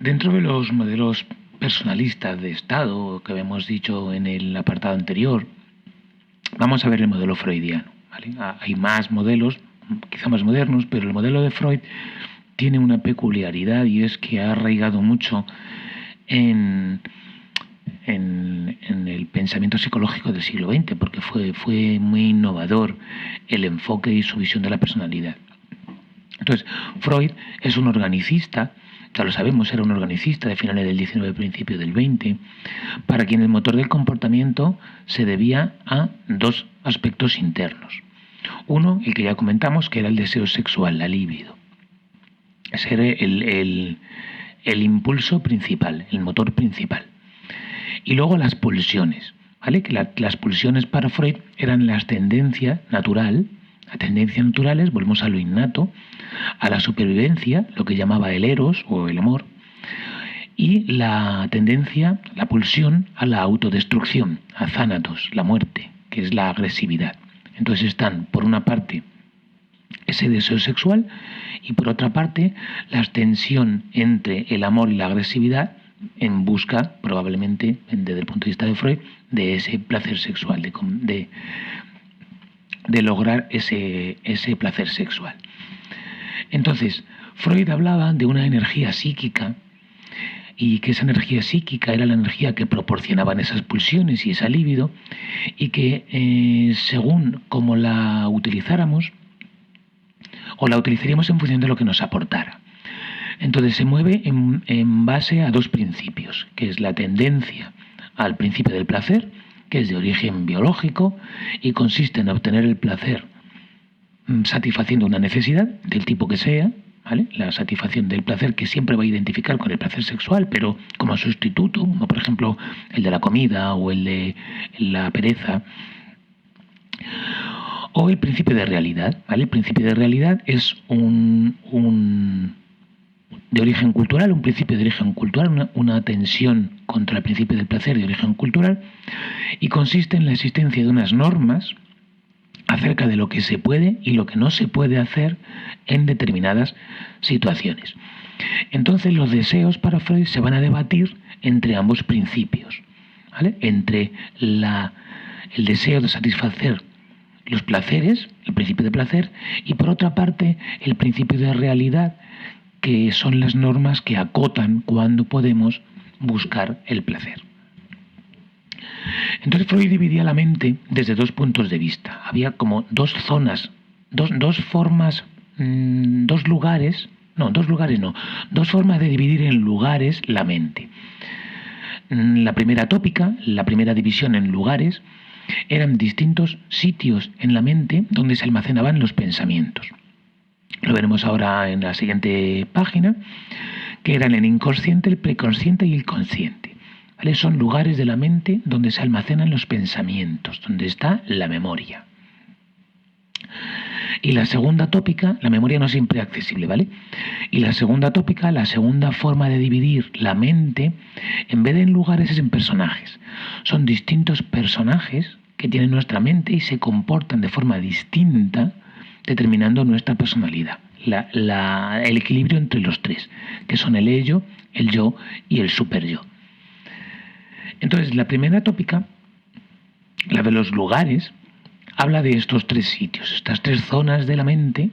Dentro de los modelos personalistas de Estado que habíamos dicho en el apartado anterior, vamos a ver el modelo freudiano, ¿vale? Hay más modelos, quizá más modernos, pero el modelo de Freud tiene una peculiaridad y es que ha arraigado mucho en el pensamiento psicológico del siglo XX, porque fue muy innovador el enfoque y su visión de la personalidad. Entonces, Freud es un organicista, ya lo sabemos, era un organicista de finales del XIX, principio del XX, para quien el motor del comportamiento se debía a dos aspectos internos. Uno, el que ya comentamos, que era el deseo sexual, la libido. Ese era el impulso principal, el motor principal. Y luego las pulsiones, ¿vale? Que las pulsiones para Freud eran las tendencias naturales, volvemos a lo innato, a la supervivencia, lo que llamaba el eros o el amor, y la tendencia, la pulsión a la autodestrucción, a thanatos, la muerte, que es la agresividad. Entonces están, por una parte, ese deseo sexual y por otra parte, la tensión entre el amor y la agresividad en busca, probablemente, desde el punto de vista de Freud, de ese placer sexual, de lograr ese placer sexual. Entonces, Freud hablaba de una energía psíquica y que esa energía psíquica era la energía que proporcionaban esas pulsiones y esa libido y que según como la utilizáramos o la utilizaríamos en función de lo que nos aportara. Entonces se mueve en base a dos principios, que es la tendencia al principio del placer, que es de origen biológico y consiste en obtener el placer satisfaciendo una necesidad del tipo que sea, ¿vale? La satisfacción del placer que siempre va a identificar con el placer sexual, pero como sustituto, como por ejemplo el de la comida o el de la pereza, o el principio de realidad, ¿vale? El principio de realidad es un de origen cultural, un principio de origen cultural, una tensión contra el principio del placer de origen cultural, y consiste en la existencia de unas normas acerca de lo que se puede y lo que no se puede hacer en determinadas situaciones. Entonces los deseos para Freud se van a debatir entre ambos principios, ¿vale? Entre el deseo de satisfacer los placeres, el principio de placer, y por otra parte el principio de realidad, que son las normas que acotan cuando podemos buscar el placer. Entonces Freud dividía la mente desde dos puntos de vista. Había como dos zonas, dos formas, dos formas de dividir en lugares la mente. La primera tópica, la primera división en lugares, eran distintos sitios en la mente donde se almacenaban los pensamientos. Lo veremos ahora en la siguiente página, que eran el inconsciente, el preconsciente y el consciente. ¿Vale? Son lugares de la mente donde se almacenan los pensamientos, donde está la memoria. Y la segunda tópica, la memoria no siempre es accesible, ¿vale? Y la segunda tópica, la segunda forma de dividir la mente, en vez de en lugares es en personajes. Son distintos personajes que tienen nuestra mente y se comportan de forma distinta, determinando nuestra personalidad. El equilibrio entre los tres, que son el ello, el yo y el superyo. Entonces, la primera tópica, la de los lugares, habla de estos tres sitios, estas tres zonas de la mente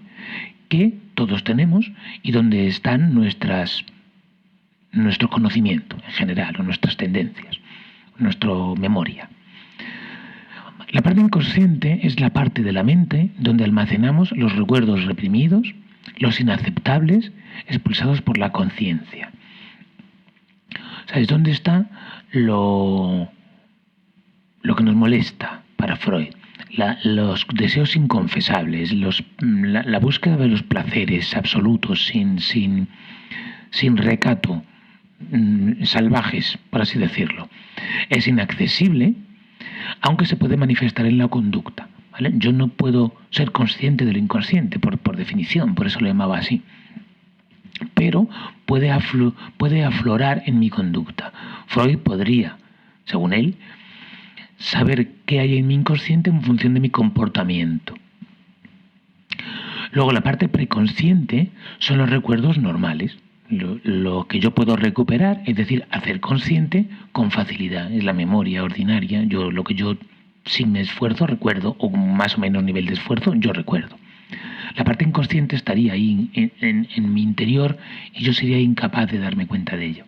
que todos tenemos y donde están nuestro conocimiento en general, o nuestras tendencias, nuestra memoria. La parte inconsciente es la parte de la mente donde almacenamos los recuerdos reprimidos, los inaceptables, expulsados por la conciencia. ¿Sabes dónde está lo que nos molesta para Freud? Los deseos inconfesables, la búsqueda de los placeres absolutos, sin recato, salvajes, por así decirlo. Es inaccesible, aunque se puede manifestar en la conducta, ¿vale? Yo no puedo ser consciente de lo inconsciente, por definición, por eso lo llamaba así. Pero puede aflorar en mi conducta. Freud podría, según él, saber qué hay en mi inconsciente en función de mi comportamiento. Luego la parte preconsciente son los recuerdos normales, lo que yo puedo recuperar, es decir, hacer consciente con facilidad. Es la memoria ordinaria. Lo que yo sin esfuerzo recuerdo, o más o menos nivel de esfuerzo, yo recuerdo. La parte inconsciente estaría ahí en mi interior y yo sería incapaz de darme cuenta de ello,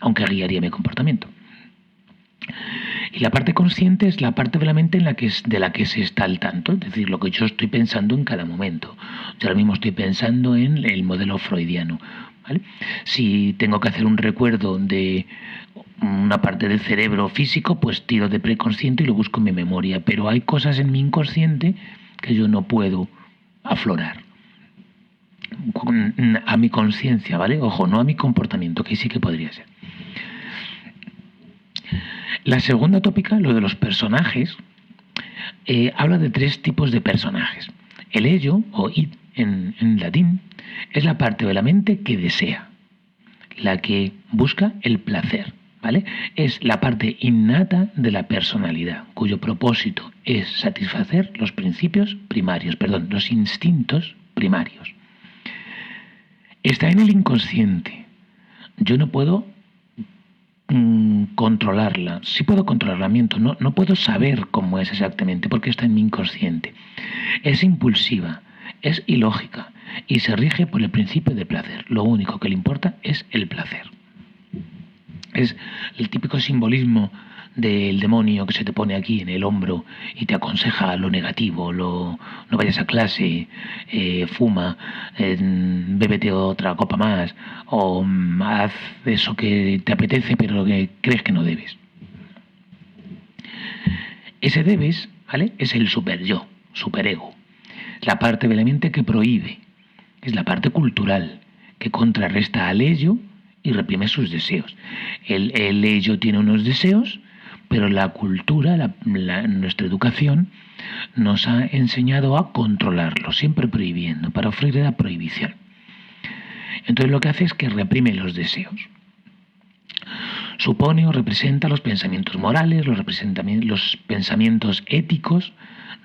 aunque guiaría mi comportamiento. Y la parte consciente es la parte de la mente de la que se está al tanto, es decir, lo que yo estoy pensando en cada momento. Yo ahora mismo estoy pensando en el modelo freudiano, ¿vale? Si tengo que hacer un recuerdo de una parte del cerebro físico, pues tiro de preconsciente y lo busco en mi memoria, pero hay cosas en mi inconsciente que yo no puedo aflorar a mi conciencia, ¿vale? Ojo, no a mi comportamiento, que sí que podría ser. La segunda tópica, lo de los personajes, habla de 3 tipos de personajes. El ello, o id en latín, es la parte de la mente que desea, la que busca el placer, ¿vale? Es la parte innata de la personalidad, cuyo propósito es satisfacer los los instintos primarios. Está en el inconsciente. Yo no puedo controlarla. Sí puedo controlar la mente, no puedo saber cómo es exactamente porque está en mi inconsciente. Es impulsiva, es ilógica y se rige por el principio del placer. Lo único que le importa es el placer. Es el típico simbolismo del demonio que se te pone aquí en el hombro y te aconseja lo negativo, no vayas a clase, fuma, bébete otra copa más, o haz eso que te apetece pero que crees que no debes. Ese debes, ¿vale? Es el superyo, superego, la parte de la mente que prohíbe, es la parte cultural, que contrarresta al ello y reprime sus deseos. El ello tiene unos deseos, pero la cultura, nuestra educación, nos ha enseñado a controlarlo, siempre prohibiendo, para ofrecer la prohibición. Entonces lo que hace es que reprime los deseos. Supone o representa los pensamientos morales, los pensamientos éticos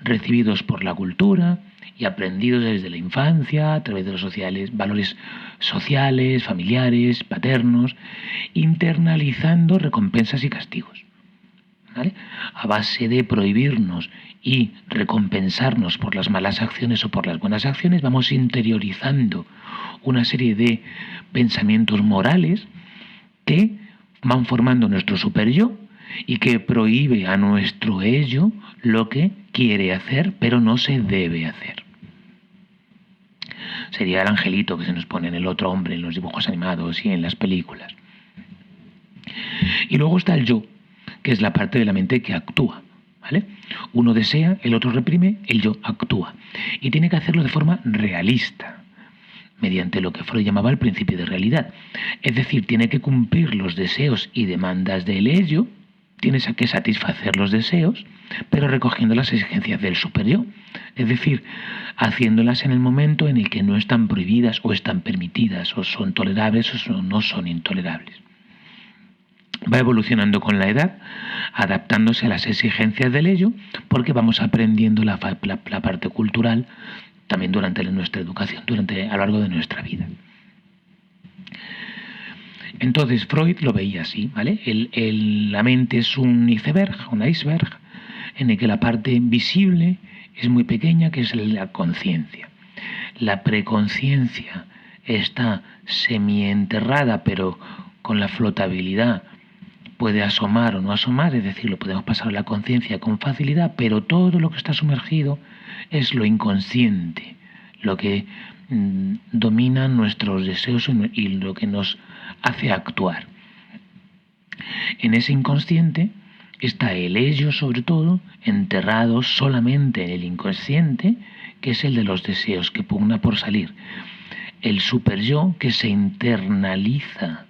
recibidos por la cultura y aprendidos desde la infancia a través de los valores sociales, familiares, paternos, internalizando recompensas y castigos. ¿Vale? A base de prohibirnos y recompensarnos por las malas acciones o por las buenas acciones, vamos interiorizando una serie de pensamientos morales que van formando nuestro superyo y que prohíbe a nuestro ello lo que quiere hacer, pero no se debe hacer. Sería el angelito que se nos pone en el otro hombre en los dibujos animados y en las películas. Y luego está el yo, que es la parte de la mente que actúa, ¿vale? Uno desea, el otro reprime, el yo actúa. Y tiene que hacerlo de forma realista, mediante lo que Freud llamaba el principio de realidad. Es decir, tiene que cumplir los deseos y demandas del ello, tienes que satisfacer los deseos, pero recogiendo las exigencias del superyo. Es decir, haciéndolas en el momento en el que no están prohibidas o están permitidas, o son tolerables o no son intolerables. Va evolucionando con la edad, adaptándose a las exigencias del ello, porque vamos aprendiendo la parte cultural también durante nuestra educación, a lo largo de nuestra vida. Entonces Freud lo veía así, ¿vale? La mente es un iceberg, en el que la parte visible es muy pequeña, que es la conciencia. La preconciencia está semienterrada, pero con la flotabilidad puede asomar o no asomar, es decir, lo podemos pasar a la conciencia con facilidad, pero todo lo que está sumergido es lo inconsciente, lo que domina nuestros deseos y lo que nos hace actuar. En ese inconsciente está el ello, sobre todo, enterrado solamente en el inconsciente, que es el de los deseos, que pugna por salir. El superyo, que se internaliza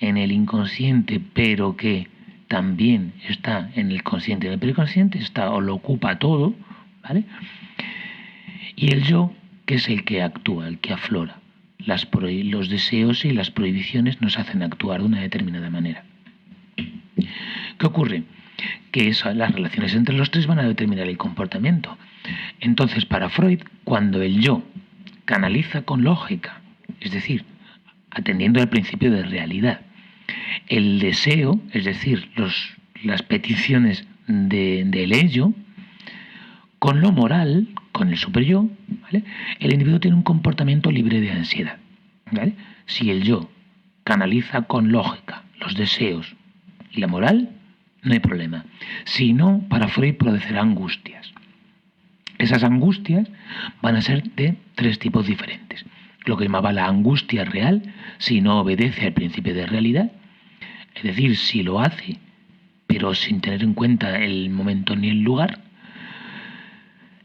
en el inconsciente, pero que también está en el consciente y en el preconsciente, está o lo ocupa todo, ¿vale? Y el yo, que es el que actúa, el que aflora. Los deseos y las prohibiciones nos hacen actuar de una determinada manera. ¿Qué ocurre? Que las relaciones entre los tres van a determinar el comportamiento. Entonces, para Freud, cuando el yo canaliza con lógica, es decir, atendiendo al principio de realidad. El deseo, es decir, las peticiones del ello, con lo moral, con el superyo, ¿vale? El individuo tiene un comportamiento libre de ansiedad, ¿vale? Si el yo canaliza con lógica los deseos y la moral, no hay problema. Si no, para Freud produce angustias. Esas angustias van a ser de 3 tipos diferentes. Lo que llamaba la angustia real, si no obedece al principio de realidad, es decir, si lo hace, pero sin tener en cuenta el momento ni el lugar.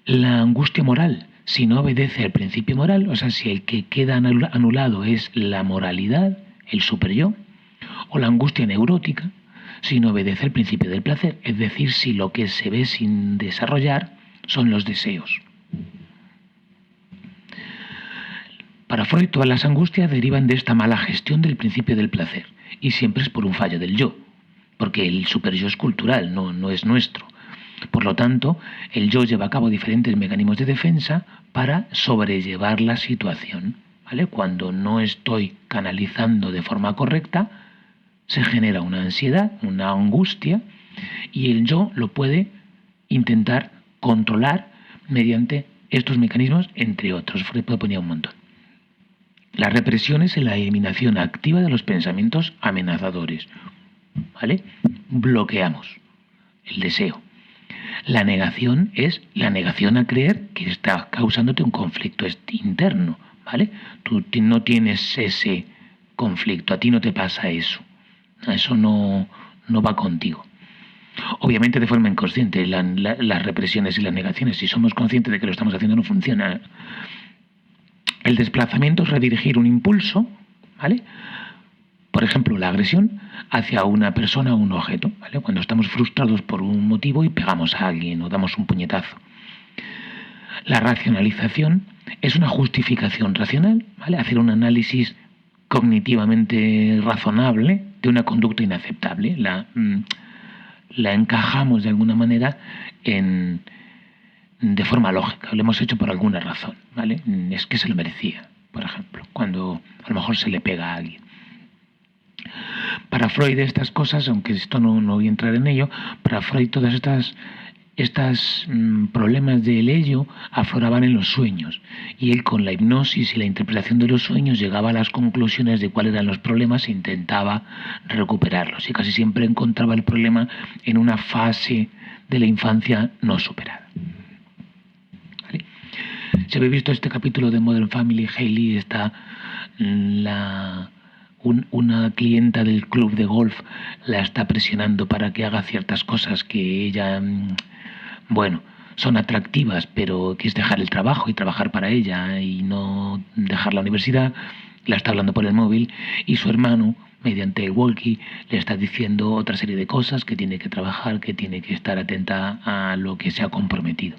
La angustia moral, si no obedece al principio moral, o sea, si el que queda anulado es la moralidad, el superyo, o la angustia neurótica, si no obedece al principio del placer, es decir, si lo que se ve sin desarrollar son los deseos. Para Freud, todas las angustias derivan de esta mala gestión del principio del placer, y siempre es por un fallo del yo, porque el superyo es cultural, no es nuestro. Por lo tanto, el yo lleva a cabo diferentes mecanismos de defensa para sobrellevar la situación, ¿vale? Cuando no estoy canalizando de forma correcta, se genera una ansiedad, una angustia, y el yo lo puede intentar controlar mediante estos mecanismos, entre otros. Freud ponía un montón. La represión es la eliminación activa de los pensamientos amenazadores, ¿vale? Bloqueamos el deseo. La negación es la negación a creer que está causándote un conflicto interno, ¿vale? Tú no tienes ese conflicto, a ti no te pasa eso. Eso no va contigo. Obviamente de forma inconsciente, las represiones y las negaciones, si somos conscientes de que lo estamos haciendo, no funciona. El desplazamiento es redirigir un impulso, ¿vale? Por ejemplo, la agresión hacia una persona o un objeto, ¿vale? Cuando estamos frustrados por un motivo y pegamos a alguien o damos un puñetazo. La racionalización es una justificación racional, ¿vale? Hacer un análisis cognitivamente razonable de una conducta inaceptable. La encajamos de alguna manera de forma lógica, lo hemos hecho por alguna razón, ¿vale? Es que se lo merecía, por ejemplo, cuando a lo mejor se le pega a alguien. Para Freud estas cosas, aunque esto no voy a entrar en ello, para Freud todas estas problemas del ello afloraban en los sueños, y él con la hipnosis y la interpretación de los sueños llegaba a las conclusiones de cuáles eran los problemas e intentaba recuperarlos, y casi siempre encontraba el problema en una fase de la infancia no superada. ¿Vale? Si habéis visto este capítulo de Modern Family, Hayley está una clienta del club de golf la está presionando para que haga ciertas cosas que ella, son atractivas, pero que es dejar el trabajo y trabajar para ella y no dejar la universidad. La está hablando por el móvil y su hermano, mediante el walkie, le está diciendo otra serie de cosas, que tiene que trabajar, que tiene que estar atenta a lo que se ha comprometido.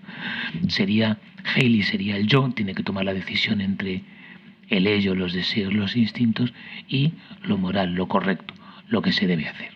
Hayley sería el yo, tiene que tomar la decisión entre el ello, los deseos, los instintos y lo moral, lo correcto, lo que se debe hacer.